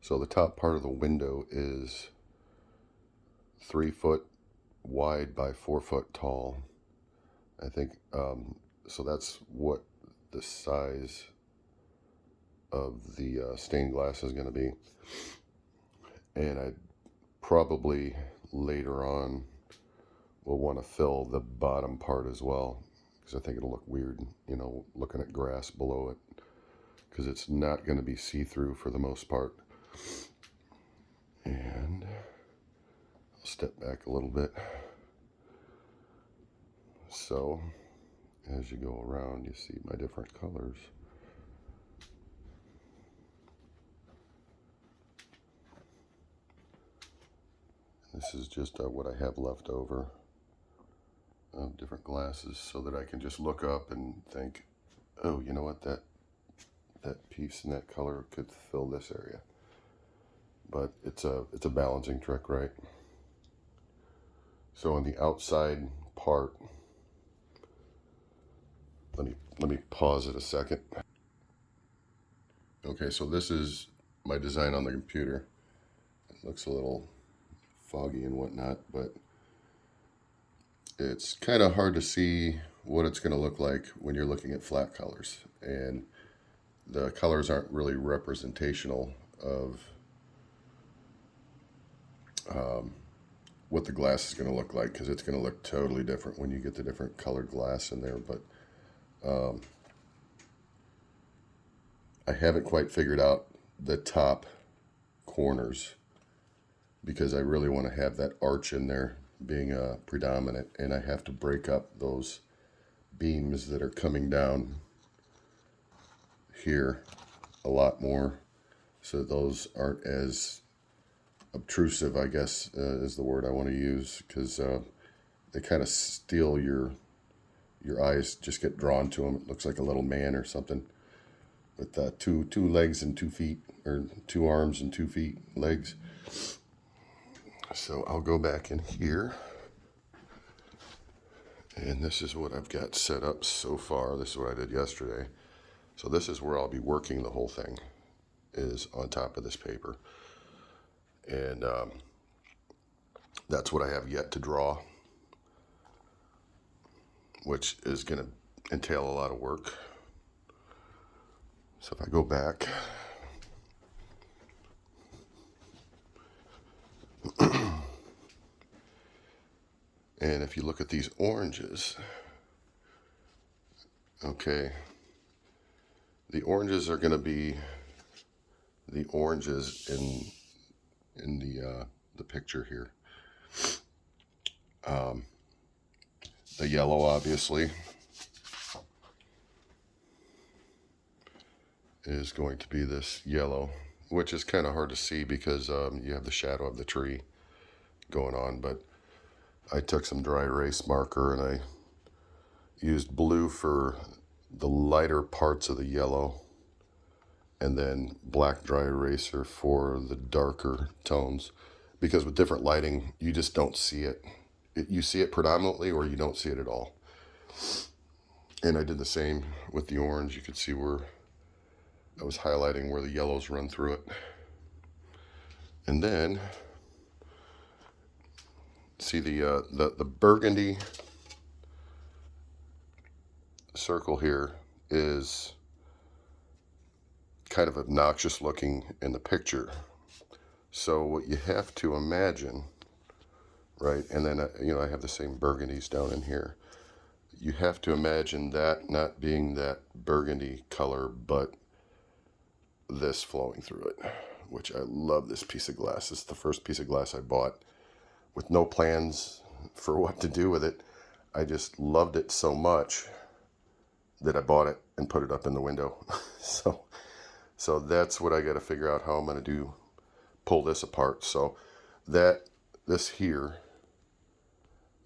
So the top part of the window is 3 foot wide by 4 foot tall. I think, so that's what the size of the stained glass is going to be. And I probably later on will want to fill the bottom part as well, because I think it'll look weird, you know, looking at grass below it, because it's not going to be see-through for the most part. And I'll step back a little bit. So as you go around, you see my different colors. This is just what I have left over of different glasses, so that I can just look up and think, oh, you know what, that piece and that color could fill this area. But it's a balancing trick, right? So on the outside part, let me pause it a second. Okay, so this is my design on the computer. It looks a little foggy and whatnot, but it's kind of hard to see what it's going to look like when you're looking at flat colors, and the colors aren't really representational of what the glass is going to look like, because it's going to look totally different when you get the different colored glass in there. But I haven't quite figured out the top corners, because I really want to have that arch in there being predominant, and I have to break up those beams that are coming down here a lot more, so those aren't as obtrusive, I guess, is the word I want to use, because they kind of steal your eyes, just get drawn to them. It looks like a little man or something with two legs and 2 feet, or 2 arms and 2 feet legs. So I'll go back in here, and this is what I've got set up so far. This is what I did yesterday. So this is where I'll be working the whole thing, is on top of this paper. And that's what I have yet to draw, which is going to entail a lot of work. So if I go back, and if you look at these oranges, okay, the oranges are going to be the oranges in the picture here. The yellow, obviously, is going to be this yellow, which is kind of hard to see because you have the shadow of the tree going on. But I took some dry erase marker and I used blue for the lighter parts of the yellow, and then black dry eraser for the darker tones, because with different lighting you just don't see it. You see it predominantly, or you don't see it at all. And I did the same with the orange. You could see where I was highlighting where the yellows run through it. And then see the burgundy circle here is kind of obnoxious looking in the picture. So what you have to imagine, right, and then I have the same burgundies down in here. You have to imagine that not being that burgundy color, but this flowing through it, which I love this piece of glass. It's the first piece of glass I bought with no plans for what to do with it. I just loved it so much that I bought it and put it up in the window. So that's what I got to figure out how I'm going to pull this apart. So this here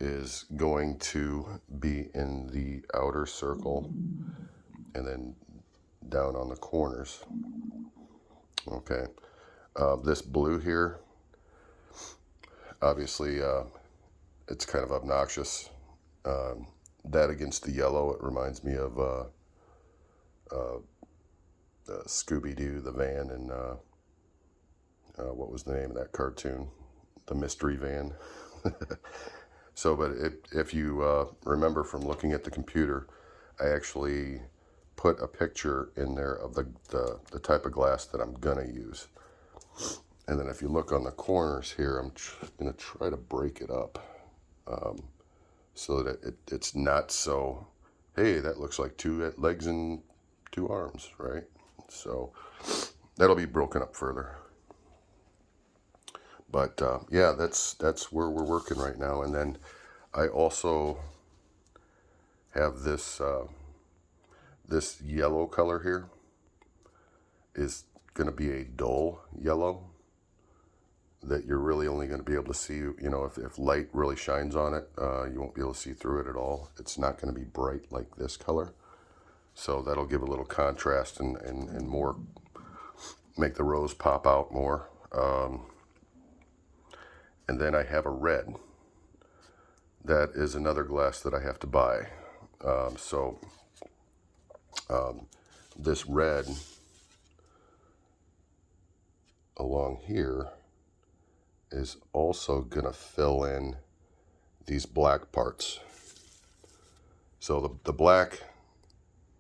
is going to be in the outer circle and then down on the corners. Okay. This blue here, obviously, it's kind of obnoxious. That against the yellow, it reminds me of Scooby-Doo, the van, and What was the name of that cartoon? The Mystery Van. So, but if you remember from looking at the computer, I actually put a picture in there of the type of glass that I'm gonna use. And then if you look on the corners here, I'm gonna try to break it up so that it's not so, hey, that looks like two legs and two arms, right? So that'll be broken up further. But yeah, that's where we're working right now. And then I also have this yellow color here is going to be a dull yellow that you're really only going to be able to see, you know, if light really shines on it, you won't be able to see through it at all. It's not going to be bright like this color. So that'll give a little contrast and more, make the rose pop out more. And then I have a red. That is another glass that I have to buy. So this red along here is also going to fill in these black parts. So the black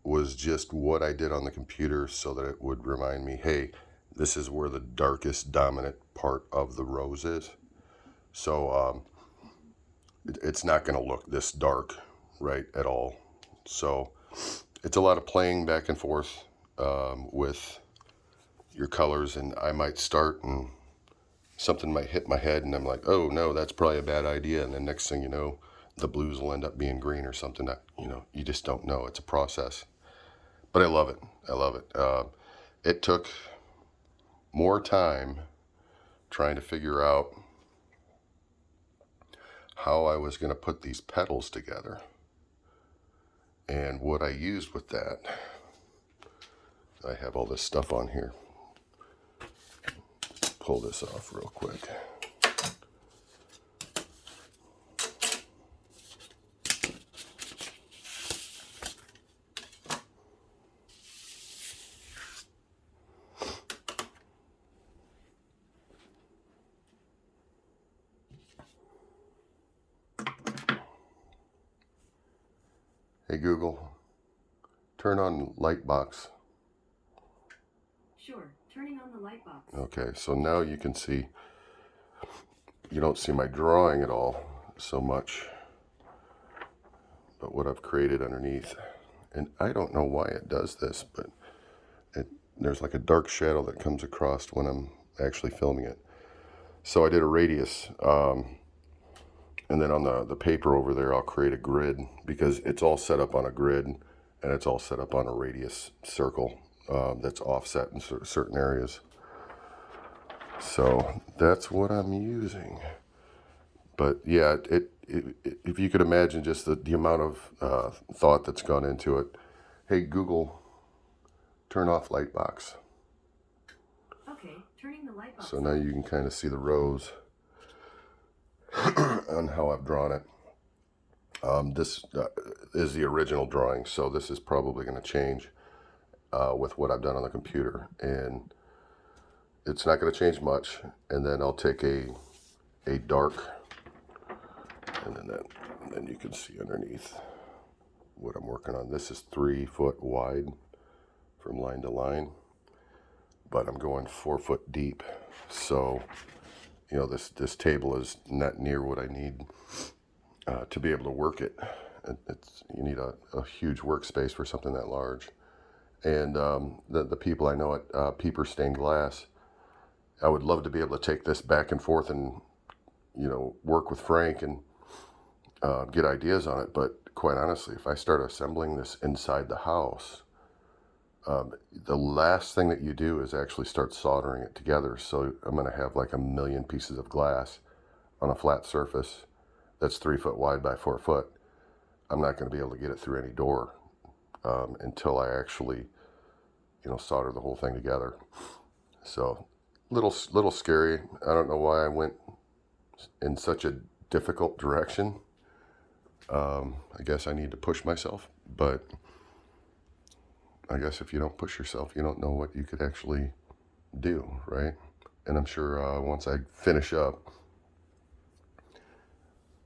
was just what I did on the computer so that it would remind me, hey, this is where the darkest dominant part of the rose is. So it's not going to look this dark, right, at all. So it's a lot of playing back and forth with your colors, and I might start and something might hit my head and I'm like, oh no, that's probably a bad idea. And then next thing you know, the blues will end up being green or something that, you know, you just don't know. It's a process. But I love it. I love it. It took more time trying to figure out how I was going to put these petals together. And what I used with that, I have all this stuff on here. Pull this off real quick. Hey Google, turn on light box. Sure, turning on the light box. Okay, so now you can see, you don't see my drawing at all so much, but what I've created underneath. And I don't know why it does this, but there's like a dark shadow that comes across when I'm actually filming it. So I did a radius, and then on the paper over there, I'll create a grid because it's all set up on a grid and it's all set up on a radius circle that's offset in certain areas. So that's what I'm using. But yeah, if you could imagine just the amount of thought that's gone into it. Hey Google, turn off light box. Okay, turning the light box. So now you can kind of see the rose on how I've drawn it. This is the original drawing, so this is probably going to change with what I've done on the computer. And it's not going to change much. And then I'll take a dark, and then you can see underneath what I'm working on. This is 3 foot wide from line to line, but I'm going 4 foot deep. So, you know, this table is not near what I need to be able to work it. You need a huge workspace for something that large. And the people I know at Peeper Stained Glass, I would love to be able to take this back and forth and, you know, work with Frank and get ideas on it. But quite honestly, if I start assembling this inside the house, the last thing that you do is actually start soldering it together. So I'm going to have like a million pieces of glass on a flat surface that's 3 foot wide by 4 foot. I'm not going to be able to get it through any door until I actually, you know, solder the whole thing together. So little scary. I don't know why I went in such a difficult direction. I guess I need to push myself, but I guess if you don't push yourself, you don't know what you could actually do, right? And I'm sure once I finish up,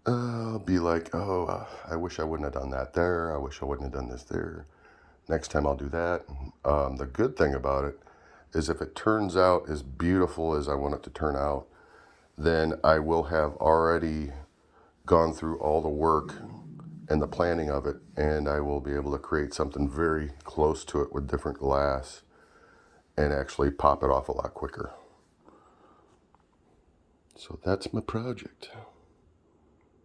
I'll be like, oh, I wish I wouldn't have done that there. I wish I wouldn't have done this there. Next time I'll do that. The good thing about it is if it turns out as beautiful as I want it to turn out, then I will have already gone through all the work and the planning of it, and I will be able to create something very close to it with different glass and actually pop it off a lot quicker. So that's my project.